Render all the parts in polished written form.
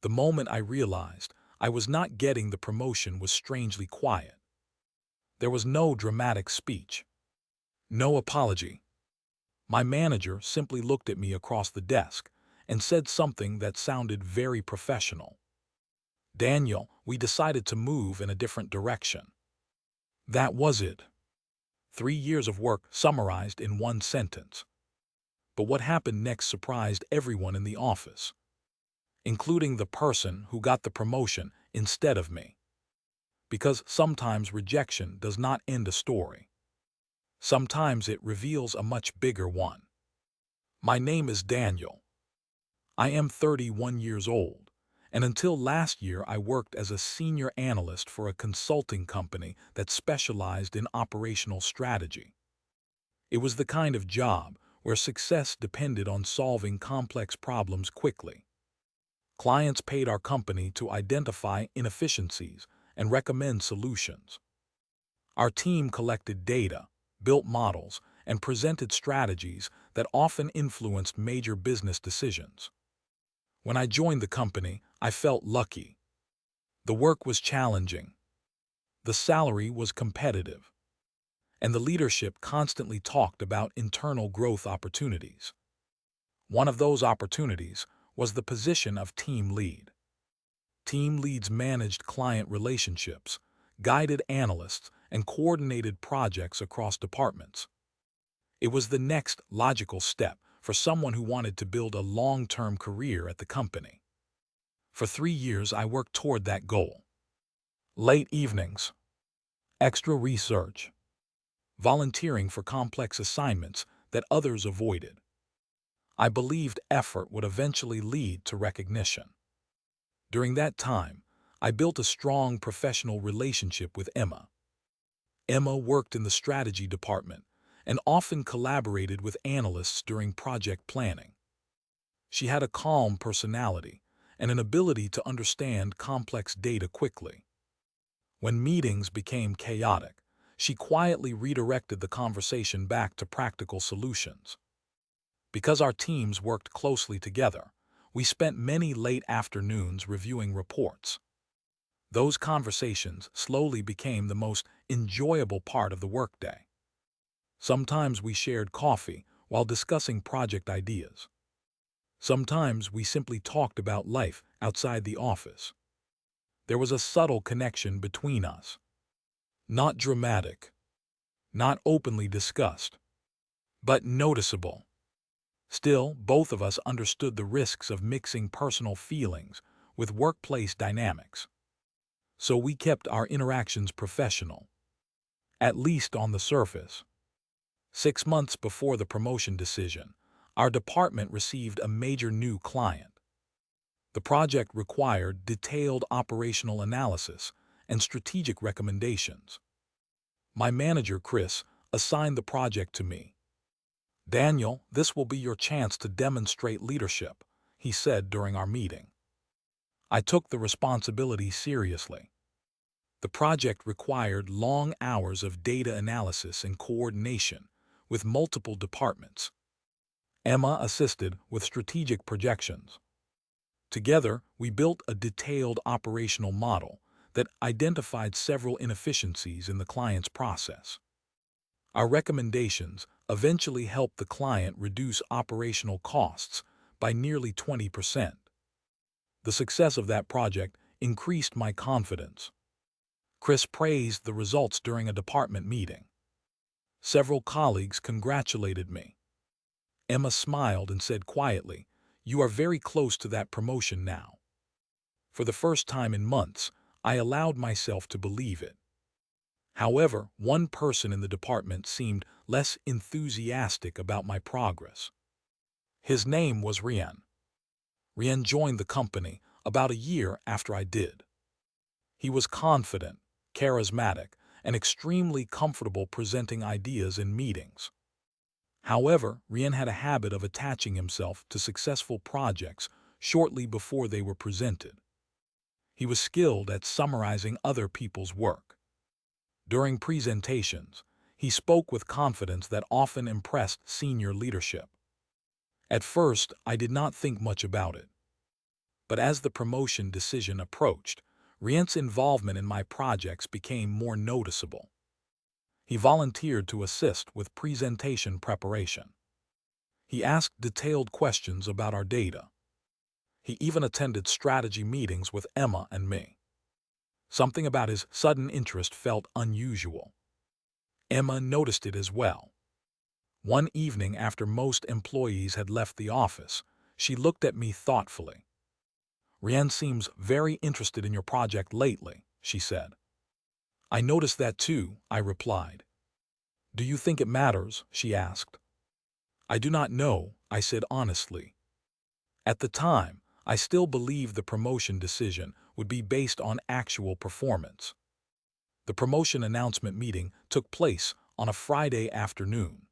The moment I realized I was not getting the promotion was strangely quiet. There was no dramatic speech, no apology. My manager simply looked at me across the desk and said something that sounded very professional. "Daniel, we decided to move in a different direction." That was it. 3 years of work summarized in one sentence. But what happened next surprised everyone in the office, including the person who got the promotion instead of me. Because sometimes rejection does not end a story. Sometimes it reveals a much bigger one. My name is Daniel. I am 31 years old, and until last year I worked as a senior analyst for a consulting company that specialized in operational strategy. It was the kind of job where success depended on solving complex problems quickly. Clients paid our company to identify inefficiencies and recommend solutions. Our team collected data, built models, and presented strategies that often influenced major business decisions. When I joined the company, I felt lucky. The work was challenging. The salary was competitive. And the leadership constantly talked about internal growth opportunities. One of those opportunities was the position of team lead. Team leads managed client relationships, guided analysts, and coordinated projects across departments. It was the next logical step for someone who wanted to build a long-term career at the company. For 3 years, I worked toward that goal. Late evenings, extra research, volunteering for complex assignments that others avoided. I believed effort would eventually lead to recognition. During that time, I built a strong professional relationship with Emma. Emma worked in the strategy department and often collaborated with analysts during project planning. She had a calm personality and an ability to understand complex data quickly. When meetings became chaotic, she quietly redirected the conversation back to practical solutions. Because our teams worked closely together, we spent many late afternoons reviewing reports. Those conversations slowly became the most enjoyable part of the workday. Sometimes we shared coffee while discussing project ideas. Sometimes we simply talked about life outside the office. There was a subtle connection between us. Not dramatic, not openly discussed, but noticeable. Still, both of us understood the risks of mixing personal feelings with workplace dynamics. So we kept our interactions professional, at least on the surface. 6 months before the promotion decision, our department received a major new client. The project required detailed operational analysis and strategic recommendations. My manager, Chris, assigned the project to me. "Daniel, this will be your chance to demonstrate leadership," he said during our meeting. I took the responsibility seriously. The project required long hours of data analysis and coordination with multiple departments. Emma assisted with strategic projections. Together, we built a detailed operational model that identified several inefficiencies in the client's process. Our recommendations eventually helped the client reduce operational costs by nearly 20%. The success of that project increased my confidence. Chris praised the results during a department meeting. Several colleagues congratulated me. Emma smiled and said quietly, "You are very close to that promotion now." For the first time in months, I allowed myself to believe it. However, one person in the department seemed less enthusiastic about my progress. His name was Rian. Rian joined the company about a year after I did. He was confident, charismatic, and extremely comfortable presenting ideas in meetings. However, Rian had a habit of attaching himself to successful projects shortly before they were presented. He was skilled at summarizing other people's work. During presentations, he spoke with confidence that often impressed senior leadership. At first, I did not think much about it. But as the promotion decision approached, Rien's involvement in my projects became more noticeable. He volunteered to assist with presentation preparation. He asked detailed questions about our data. He even attended strategy meetings with Emma and me. Something about his sudden interest felt unusual. Emma noticed it as well. One evening after most employees had left the office, she looked at me thoughtfully. "Rien seems very interested in your project lately," she said. "I noticed that too," I replied. "Do you think it matters?" she asked. "I do not know," I said honestly. At the time, I still believed the promotion decision would be based on actual performance. The promotion announcement meeting took place on a Friday afternoon.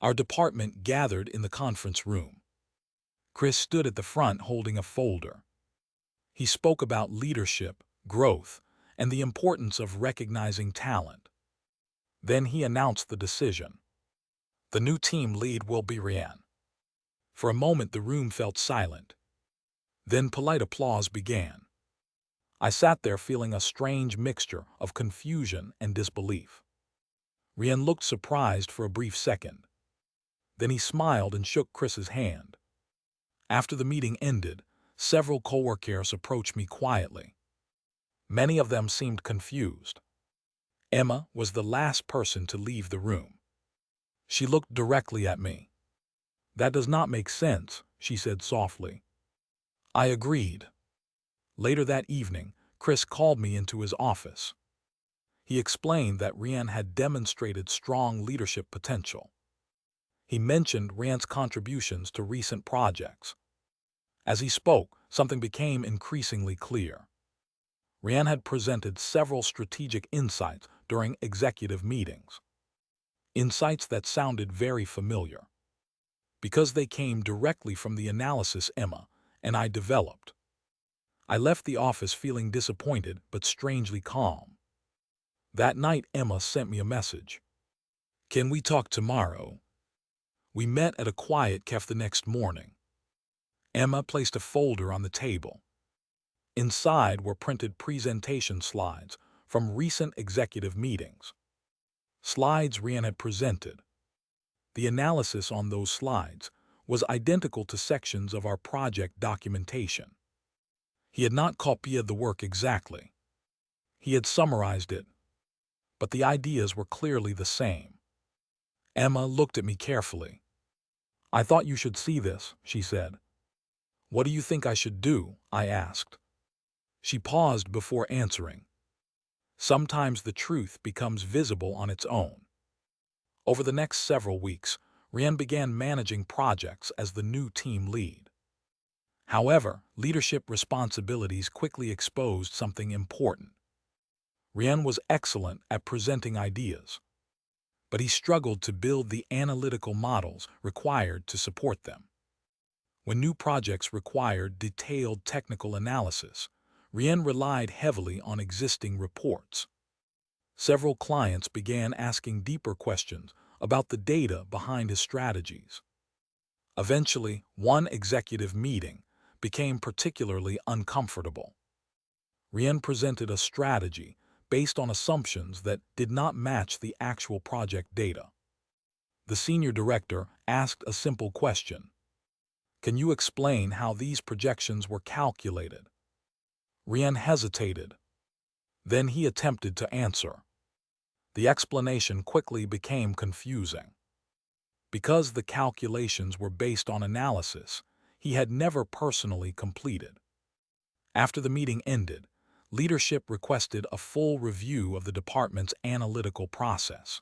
Our department gathered in the conference room. Chris stood at the front holding a folder. He spoke about leadership, growth, and the importance of recognizing talent. Then he announced the decision. "The new team lead will be Rien." For a moment the room felt silent. Then polite applause began. I sat there feeling a strange mixture of confusion and disbelief. Rien looked surprised for a brief second. Then he smiled and shook Chris's hand. After the meeting ended, several coworkers approached me quietly. Many of them seemed confused. Emma was the last person to leave the room. She looked directly at me. "That does not make sense," she said softly. I agreed. Later that evening, Chris called me into his office. He explained that Rien had demonstrated strong leadership potential. He mentioned Rien's contributions to recent projects. As he spoke, something became increasingly clear. Rien had presented several strategic insights during executive meetings. Insights that sounded very familiar, because they came directly from the analysis Emma and I developed. I left the office feeling disappointed but strangely calm. That night Emma sent me a message. "Can we talk tomorrow?" We met at a quiet cafe the next morning. Emma placed a folder on the table. Inside were printed presentation slides from recent executive meetings. Slides Rien had presented. The analysis on those slides was identical to sections of our project documentation. He had not copied the work exactly. He had summarized it, but the ideas were clearly the same. Emma looked at me carefully. "I thought you should see this," she said. "What do you think I should do?" I asked. She paused before answering. Sometimes the truth becomes visible on its own. Over the next several weeks, Rien began managing projects as the new team lead. However, leadership responsibilities quickly exposed something important. Rien was excellent at presenting ideas, but he struggled to build the analytical models required to support them. When new projects required detailed technical analysis, Rien relied heavily on existing reports. Several clients began asking deeper questions about the data behind his strategies. Eventually, one executive meeting became particularly uncomfortable. Rien presented a strategy based on assumptions that did not match the actual project data. The senior director asked a simple question. "Can you explain how these projections were calculated?" Rien hesitated. Then he attempted to answer. The explanation quickly became confusing. Because the calculations were based on analysis he had never personally completed. After the meeting ended, leadership requested a full review of the department's analytical process.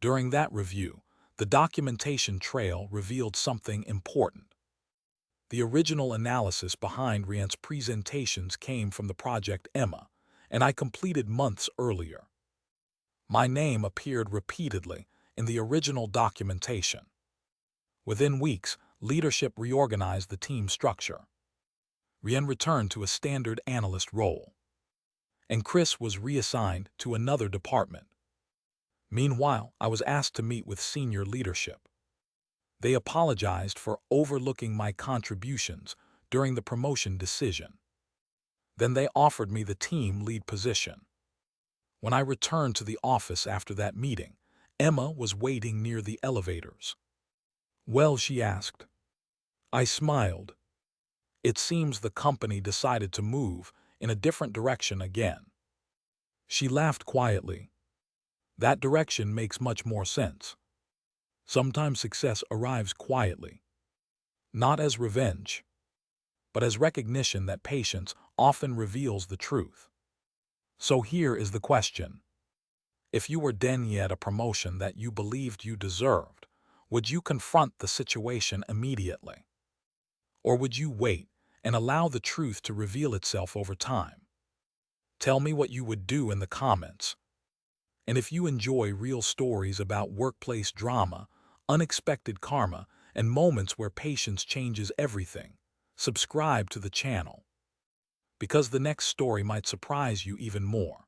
During that review, the documentation trail revealed something important. The original analysis behind Rien's presentations came from the project Emma, and I completed months earlier. My name appeared repeatedly in the original documentation. Within weeks, leadership reorganized the team structure. Rien returned to a standard analyst role, and Chris was reassigned to another department. Meanwhile, I was asked to meet with senior leadership. They apologized for overlooking my contributions during the promotion decision. Then they offered me the team lead position. When I returned to the office after that meeting, Emma was waiting near the elevators. "Well," she asked. I smiled. "It seems the company decided to move in a different direction again." She laughed quietly. "That direction makes much more sense. Sometimes success arrives quietly, not as revenge, but as recognition that patience often reveals the truth." So here is the question. If you were denied a promotion that you believed you deserved, would you confront the situation immediately? Or would you wait and allow the truth to reveal itself over time? Tell me what you would do in the comments. And if you enjoy real stories about workplace drama, unexpected karma, and moments where patience changes everything, subscribe to the channel, because the next story might surprise you even more.